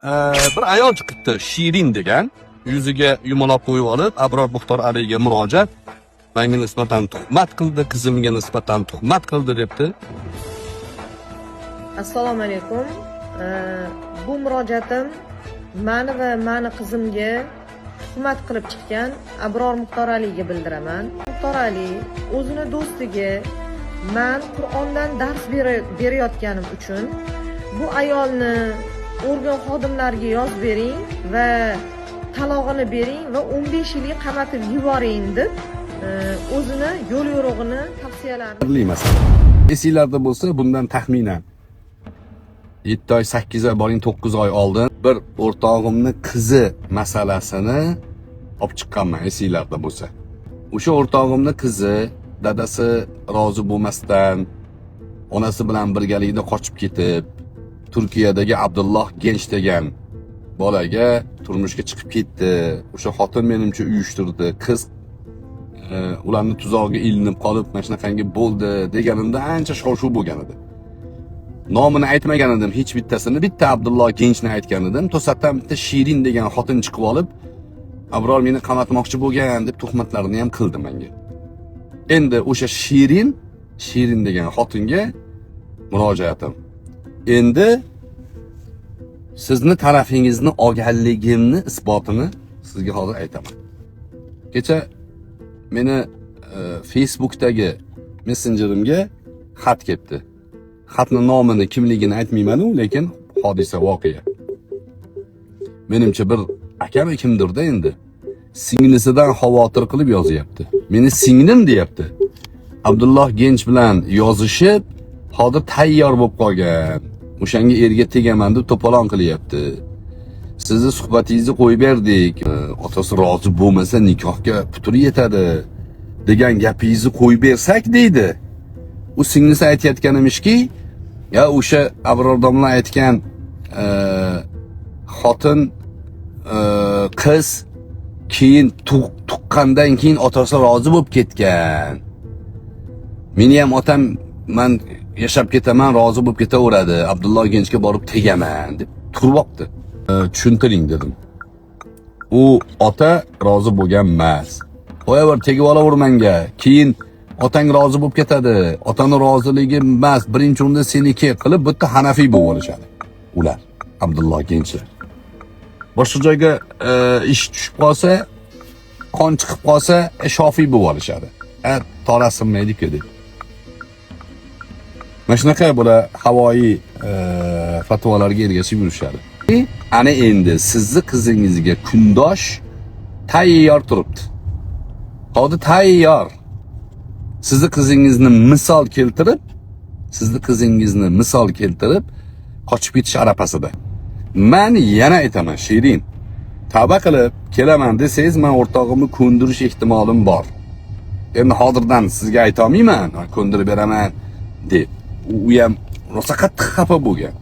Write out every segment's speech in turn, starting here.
Bir ayol chiqibdi, Shirin degan, yuziga yumaloq qo'yib olib, Abror Muxtor Aliyga murojaat, menga nisbatan tuhmat qildi, qizimga nisbatan tuhmat qildi debdi. Assalomu alaykum. Bu murojaatim meni va meni qizimga tuhmat qilib chiqqan Abror Muxtor Aliga bildiraman. Muxtor Ali o'zini do'stiga men Qur'ondan dars berayotganim uchun bu ayolni organ xodimlariga yozib bering va talog'ini bering va 15 yilga qamatib yuboring deb o'zini yo'l yo'rig'ini tavsiyalarini. Masalan, esinglarda bo'lsa, bundan taxminan 7 oy, 8 oy, boring 9 oy oldin bir o'rtog'imni qizi masalasini olib chiqqanman, esinglarda bo'lsa. O'sha o'rtog'imni qizi dadasi rozi bo'lmasdan onasi bilan birgalikda qochib ketib, Turkiyadagi Abdulloh Gench degan bolaga turmushga chiqib ketdi. O'sha xotin menimcha uyushtirdi. Qiz ularni tuzog'iga ilinib qolib, mana shunaqangi bo'ldi deganimda ancha shov-shuv bo'lgan edi. Nomini aytmagan edim hech bittasini, bitta Abdulloh Genchni aytgan edim. To'satdan bitta Shirin degan xotin chiqib olib, Abror meni qamatmoqchi bo'lgan deb tuhmatlarini ham qildi menga. Endi o'sha Shirin degan xotinga murojaatim. Endi sizni tarafingizni olganligimni isbotini sizga hozir aytaman. Kecha meni Facebook'dagi messenjerimga xat keldi. Xatning nomini, kimligini aytmayman, lekin hodisa voqea. Menimcha bir akam kimdirda endi singlisidan xavotir qilib yozyapti. Meni singlim deyapti. Abdulloh Gench bilan yozishib, hozir tayyor bo'lib qolgan. O'shanga erga tegaman deb to'polon qilyapti. Sizni suhbatingizni qo'yib berdik. Otasi rozi bo'lmasa nikohga putur yetadi degan gapingizni qo'yib bersak deydi. U singlisi aytayotgan emishki, ya o'sha Abror domla aytgan xotin qiz keyin tuqqandan keyin otasi rozi bo'lib ketgan. Meni ham otam men yashab ketaman, rozi bo'lib ketaveradi, Abdulloh Genchga borib tegaman deb turibdi. Tushuntiring dedim. U ota rozi bo'lgan emas. Qo'yaver, tegib olaver menga. Keyin otang rozi bo'lib ketadi. Otani roziligi emas, birinchi o'rinda seniki qilib bitta Hanafiy bo'lib olishadi. Ular Abdulloh Genchlar. Boshqa joyga ish tushib qolsa, qon chiqib qolsa, Shofiy bo'lib olishadi. Torasinmaydi-ku deb. Mana shunaqa bular havoyi fatvolarga ergashib yurishadi. Ana endi sizni qizingizga kundosh tayyor turibdi. Hozir tayyor. Sizni qizingizni misol keltirib, qochib ketish arafasida. Men yana aytaman, Shirin, tavba qilib kelaman desangiz, men o'rtog'imni ko'ndirish ehtimolim bor. Endi hozirdan sizga ayta olmayman, ko'ndirib beraman deb. U ham rosa qattiq xafa bo'lgan.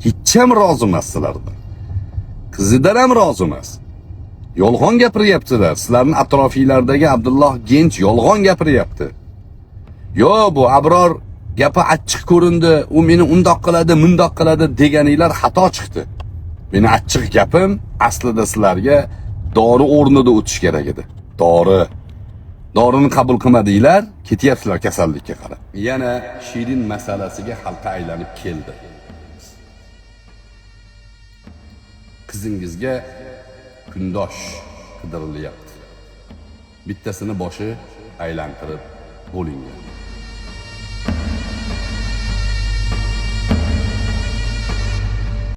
Hech ham rozi emas sizlardan. Qizidan ham rozi emas. Yolg'on gapiryaptilar. Sizlarning atrofinglardagi Abdulloh Gench yolg'on gapiryapti. Yo, bu Abror gapi achchiq ko'rindi, u meni undoq qiladi, mundoq qiladi deganinglar xato chiqdi. Meni achchiq gapim aslida sizlarga dori o'rnida o'tish kerak edi. Dorini qabul qilmadinglar, ketyapsizlar kasallikka qarab. Yana Shirin masalasiga halqa aylanib keldi. Qizingizga kundosh qidirilyapti. Bittasini boshi aylantirib bo'lingan.